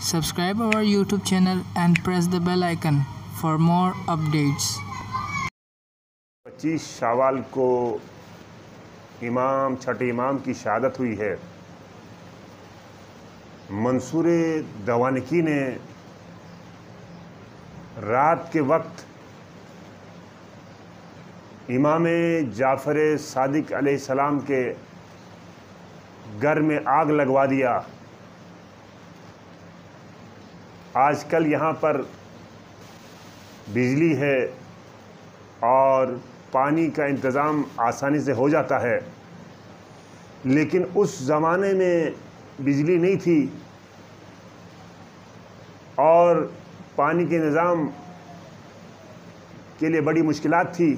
Subscribe our YouTube channel and press the bell icon for more updates. 25 शावाल को छठे इमाम की शहादत हुई है। मंसूर दवानकी ने रात के वक्त इमाम जाफ़र सादिक अलैहिस्सलाम के घर में आग लगवा दिया। आजकल यहाँ पर बिजली है और पानी का इंतज़ाम आसानी से हो जाता है, लेकिन उस ज़माने में बिजली नहीं थी और पानी के निज़ाम के लिए बड़ी मुश्किलात थी।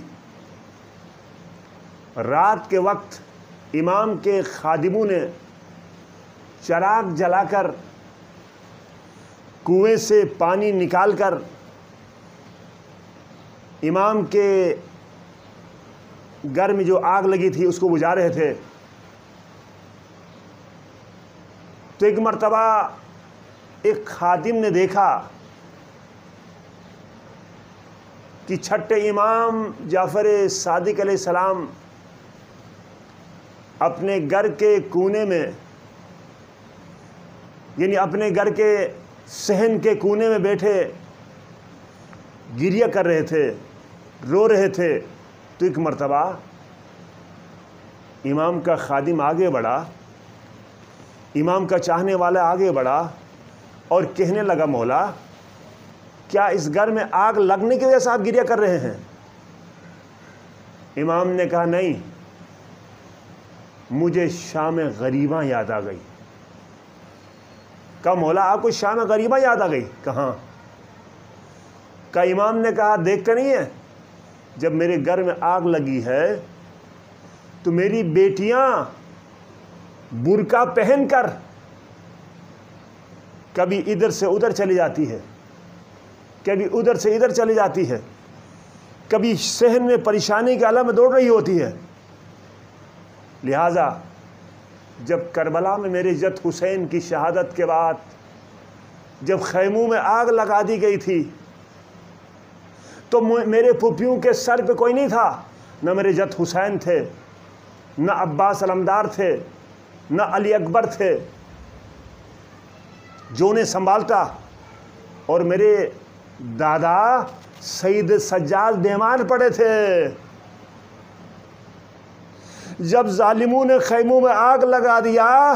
रात के वक्त इमाम के खादिमों ने चिराग जलाकर कुएं से पानी निकालकर इमाम के घर में जो आग लगी थी उसको बुझा रहे थे। तो एक मर्तबा एक खादिम ने देखा कि छठे इमाम जाफ़र सादिक अलैहिस्सलाम अपने घर के कोने में, यानी अपने घर के सहन के कोने में बैठे गिरिया कर रहे थे, रो रहे थे। तो एक मर्तबा इमाम का खादिम आगे बढ़ा, इमाम का चाहने वाला आगे बढ़ा और कहने लगा, मौला क्या इस घर में आग लगने की वजह से आप गिरिया कर रहे हैं? इमाम ने कहा, नहीं, मुझे शाम गरीबा याद आ गई। कहा, मौला आपको शाम गरीबा याद आ गई? कहाँ? का इमाम ने कहा, देखते नहीं है जब मेरे घर में आग लगी है तो मेरी बेटियां बुर्का पहनकर कभी इधर से उधर चली जाती है, कभी उधर से इधर चली जाती है, कभी सहन में परेशानी के आलम में दौड़ रही होती है। लिहाजा जब करबला में मेरे जद हुसैन की शहादत के बाद जब खैमों में आग लगा दी गई थी तो मेरे फूफियों के सर पे कोई नहीं था। न मेरे जद हुसैन थे, न अब्बास अलमदार थे, न अली अकबर थे जो उन्हें संभालता, और मेरे दादा सईद सज्जाद बीमार पड़े थे। जब जालिमों ने खैमों में आग लगा दिया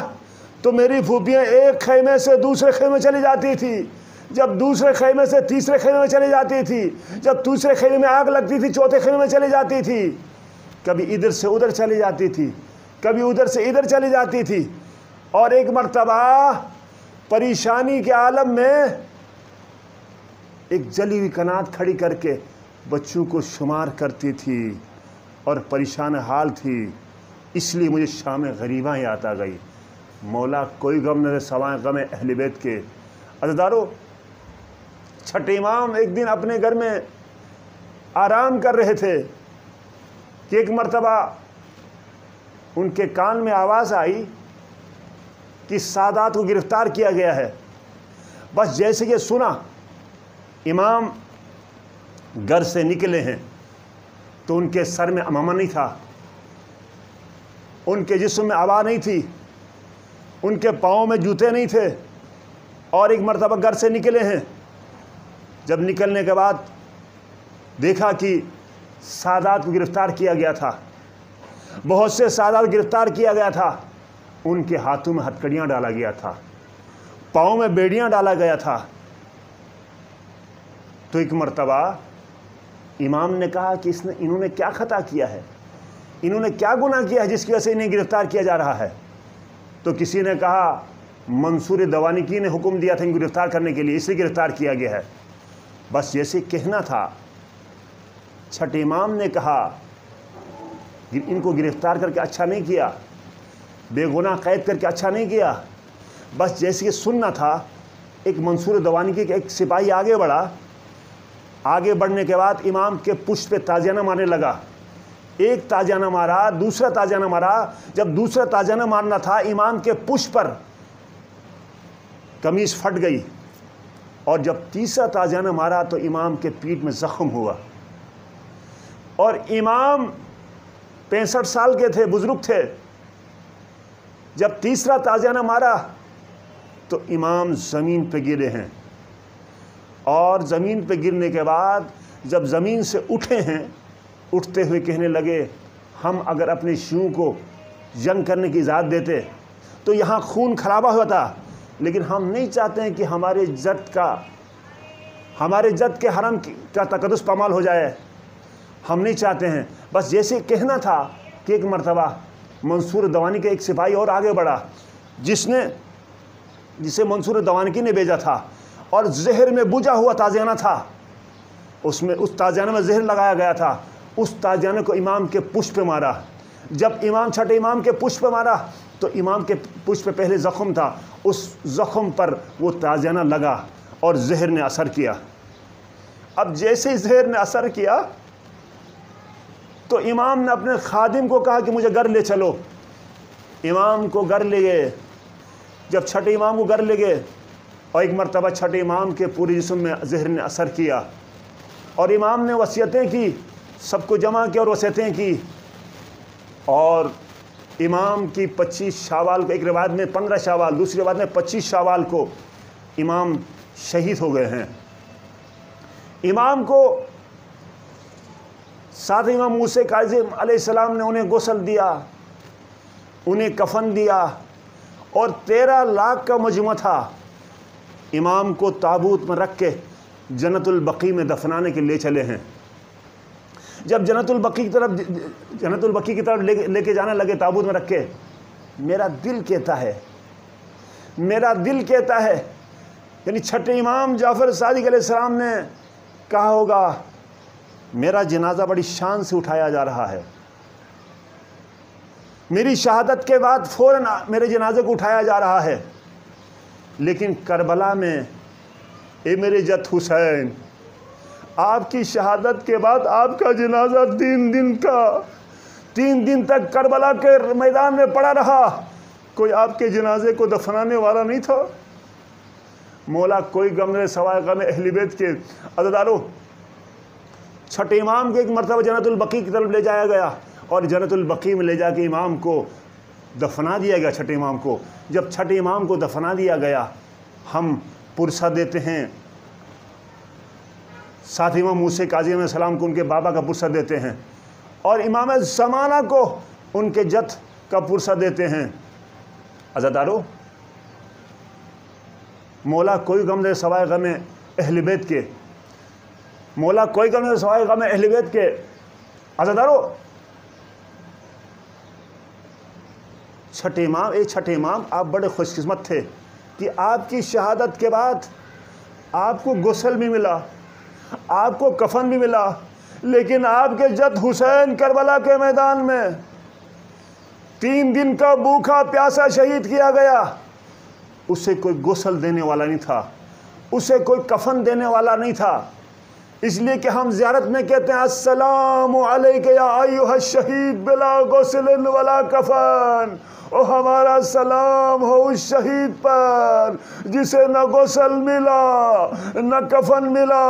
तो मेरी फूफियाँ एक खैमे से दूसरे खैमे चली जाती थी, जब दूसरे खैमे से तीसरे खैमे में चली जाती थी, जब तीसरे खैमे में आग लगती थी चौथे खैमे में चली जाती थी, कभी इधर से उधर चली जाती थी, कभी उधर से इधर चली जाती थी। और एक मर्तबा परेशानी के आलम में एक जली हुई कनात खड़ी करके बच्चों को शुमार करती थी और परेशान हाल थी। इसलिए मुझे शाम गरीबा याद आ गई। मौला कोई गम न सवाए गम अहले बैत के। अज़दारो, छठे इमाम एक दिन अपने घर में आराम कर रहे थे कि एक मर्तबा उनके कान में आवाज़ आई कि सादात को गिरफ्तार किया गया है। बस जैसे ये सुना, इमाम घर से निकले हैं तो उनके सर में अमामा नहीं था, उनके जिस्म में आवा नहीं थी, उनके पाँव में जूते नहीं थे, और एक मर्तबा घर से निकले हैं। जब निकलने के बाद देखा कि सादात को गिरफ्तार किया गया था, बहुत से सादात गिरफ्तार किया गया था। उनके हाथों में हथकड़ियाँ डाला गया था, पाँव में बेड़ियाँ डाला गया था। तो एक मर्तबा इमाम ने कहा कि इन्होंने क्या खता किया है, इन्होंने क्या गुनाह किया है जिसकी वजह से इन्हें गिरफ्तार किया जा रहा है? तो किसी ने कहा, मंसूर दवानकी ने हुक्म दिया था इनको गिरफ्तार करने के लिए, इसलिए गिरफ्तार किया गया है। बस जैसे कहना था, छठे इमाम ने कहा कि इनको गिरफ्तार करके अच्छा नहीं किया, बेगुनाह कैद करके अच्छा नहीं किया। बस जैसे कि सुनना था, एक मंसूर दवानकी के एक सिपाही आगे बढ़ा। आगे बढ़ने के बाद इमाम के पुष्प पे ताजियाना मारने लगा। एक ताजियाना मारा, दूसरा ताजियाना मारा। जब दूसरा ताजियाना मारना था इमाम के पुष्प पर, कमीज़ फट गई, और जब तीसरा ताज़ियाना मारा तो इमाम के पीठ में ज़ख्म हुआ। और इमाम 65 साल के थे, बुज़ुर्ग थे। जब तीसरा ताज़ियाना मारा तो इमाम ज़मीन पे गिरे हैं, और ज़मीन पे गिरने के बाद जब ज़मीन से उठे हैं, उठते हुए कहने लगे, हम अगर अपने शियों को जंग करने की इजाज़त देते तो यहाँ खून खराबा होता, लेकिन हम नहीं चाहते हैं कि हमारे जद के हरम का तकद्दुस पामाल हो जाए। हम नहीं चाहते हैं। बस जैसे कहना था कि एक मर्तबा मंसूर दवानी के एक सिपाही और आगे बढ़ा, जिसे मंसूर दवानी ने भेजा था, और जहर में बुझा हुआ ताज़ियाना था, उसमें उस ताज़ियाने में जहर लगाया गया था। उस ताज़ियाने को इमाम के पुष्प पे मारा। जब छठे इमाम के पुष्प पे मारा तो इमाम के पुष्प पे पहले ज़ख्म था, उस ज़ख्म पर वो ताज़ियाना लगा और जहर ने असर किया। अब जैसे ही जहर ने असर किया तो इमाम ने अपने खादिम को कहा कि मुझे घर ले चलो। इमाम को घर ले गए। जब छठे इमाम को घर ले गए, और एक मरतबा छठे इमाम के पूरे जिस्म में जहर ने असर किया, और इमाम ने वसीयतें की, सबको जमा किया और वसीयतें की। और इमाम की 25 शावाल को, एक रिवायत में 15 शावाल, दूसरी रिवायत में 25 शावाल को इमाम शहीद हो गए हैं। इमाम को साथ इमाम मूसा काज़िम अलैहिस्सलाम ने उन्हें गुस्ल दिया, उन्हें कफन दिया, और 13 लाख का मजमा था। इमाम को ताबूत में रख के जन्नतुल बकी में दफनाने के लिए चले हैं। जब जन्नतुल बकी की तरफ लेके जाने लगे ताबूत में रख के, मेरा दिल कहता है, यानी छठे इमाम जाफ़र सादिक अलैहिस्सलाम ने कहा होगा, मेरा जनाजा बड़ी शान से उठाया जा रहा है, मेरी शहादत के बाद फ़ौरन मेरे जनाजे को उठाया जा रहा है। लेकिन करबला में, ए मेरे जद हुसैन, आपकी शहादत के बाद आपका जनाजा 3 दिन तक करबला के मैदान में पड़ा रहा, कोई आपके जनाजे को दफनाने वाला नहीं था। मौला कोई गम ने सवाए गम अहले बैत के अज़ादारों, छठे इमाम को एक मरतबा जन्नतुल बकी की तरफ ले जाया गया, और जन्नतुल बकी में ले जाके इमाम को दफना दिया गया। छठे इमाम को जब छठे इमाम को दफना दिया गया, हम पुरसा देते हैं, साथ इमाम मूसा काज़िम अलैहिस्सलाम को उनके बाबा का पुरसा देते हैं, और इमाम ज़माना को उनके जद का पुरसा देते हैं। अज़ादारों, मौला कोई गम दे सवाए गम अहले बैत के, मौला कोई गम दे सवाए गम अहले बैत के। अज़ादारों, छठे इमाम आप बड़े खुशकिस्मत थे कि आपकी शहादत के बाद आपको गुस्ल भी मिला, आपको कफन भी मिला, लेकिन आपके जद हुसैन करबला के मैदान में 3 दिन का भूखा प्यासा शहीद किया गया। उसे कोई गुस्ल देने वाला नहीं था, उसे कोई कफन देने वाला नहीं था। इसलिए कि हम ज़ियारत में कहते हैं, अस्सलामु अलैका या अय्युहा शहीद बिला गुस्लिन वला कफन, ओ हमारा सलाम हो उस शहीद पर जिसे न गुस्ल मिला न कफन मिला।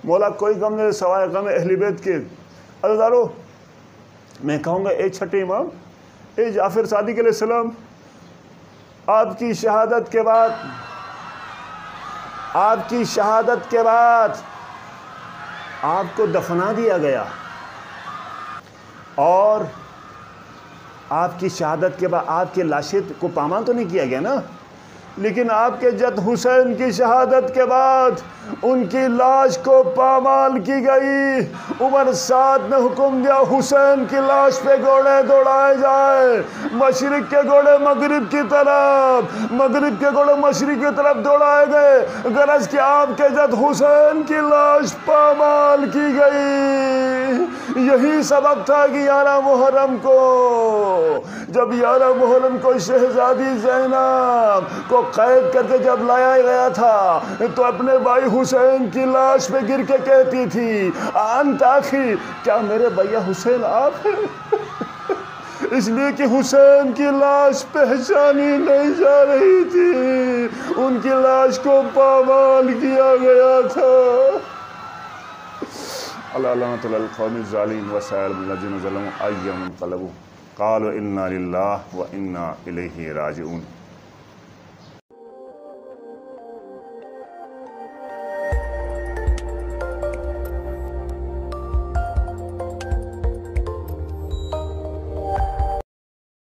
मौला कोई गम ने सवाए गम अहले बैत के। अज़ादारों, मैं कहूँगा, ए छठे इमाम, ए जाफ़र सादिक अलैहिस्सलाम, आपकी शहादत के बाद आपको दफना दिया गया, और आपकी शहादत के बाद आपके लाशें को पामाल तो नहीं किया गया ना, लेकिन आपके जद हुसैन की शहादत के बाद उनकी लाश को पामाल की गई। उमर साद ने हुक्म दिया, हुसैन की लाश पे घोड़े दौड़ाए जाए, मशरिक के घोड़े मगरिब की तरफ, मगरिब के घोड़े मशरिक की तरफ दौड़ाए गए, गरज कि आपके जद हुसैन की लाश पामाल की गई। यही सबब था कि 11 मुहर्रम को, जब 11 मुहर्रम को शहजादी ज़ैनब को कैद करके जब लाया गया था, तो अपने भाई हुसैन की लाश पे गिर के कहती थी, अंत आखिर, क्या मेरे भैया हुसैन आप हैं? इसलिए कि हुसैन की लाश पहचानी नहीं जा रही थी, उनकी लाश को पामाल किया गया था। अल्लाहुल कौमिल ज़ालिमीन व साइरिल लज़ीना ज़लमू अय्युम क़लबू क़ालू इन्ना लिल्लाहि व इन्ना इलैहि राजिऊन।